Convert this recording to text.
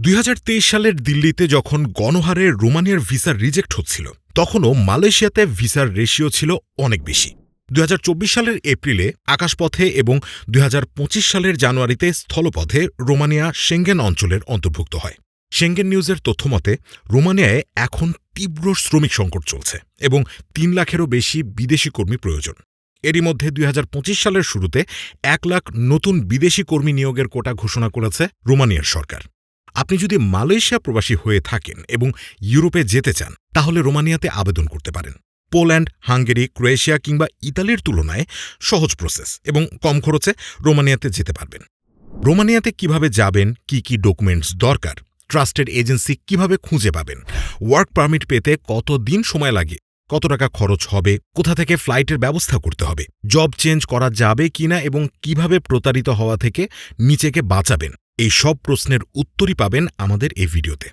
2023 সালের দিল্লিতে যখন গণহারে রোমানিয়ার ভিসা রিজেক্ট হচ্ছিল তখনও মালয়েশিয়াতে ভিসার রেশিও ছিল অনেক বেশি। 2024 সালের এপ্রিলে আকাশপথে এবং 2025 সালের জানুয়ারিতে স্থলপথে রোমানিয়া সেঙ্গেন অঞ্চলের অন্তর্ভুক্ত হয়। সেঙ্গেন নিউজের তথ্যমতে রোমানিয়ায় এখন তীব্র শ্রমিক সংকট চলছে এবং 3 লাখেরও বেশি বিদেশি কর্মী প্রয়োজন। এরই মধ্যে 2025 সালের শুরুতে 1 লাখ নতুন বিদেশি কর্মী নিয়োগের কোটা ঘোষণা করেছে রোমানিয়ার সরকার। আপনি যদি মালয়েশিয়া প্রবাসী হয়ে থাকেন এবং ইউরোপে যেতে চান তাহলে রোমানিয়াতে আবেদন করতে পারেন। পোল্যান্ড, হাঙ্গেরি, ক্রোয়েশিয়া কিংবা ইতালির তুলনায় সহজ প্রসেস এবং কম খরচে রোমানিয়াতে যেতে পারবেন। রোমানিয়াতে কিভাবে যাবেন, কি ডকুমেন্টস দরকার, ট্রাস্টেড এজেন্সি কিভাবে খুঁজে পাবেন, ওয়ার্ক পারমিট পেতে কত দিন সময় লাগে, কত টাকা খরচ হবে, কোথা থেকে ফ্লাইটের ব্যবস্থা করতে হবে, জব চেঞ্জ করা যাবে কিনা এবং কিভাবে প্রতারিত হওয়া থেকে নিজেকে বাঁচাবেন, এই সব প্রশ্নের উত্তরই পাবেন আমাদের এই ভিডিওতে।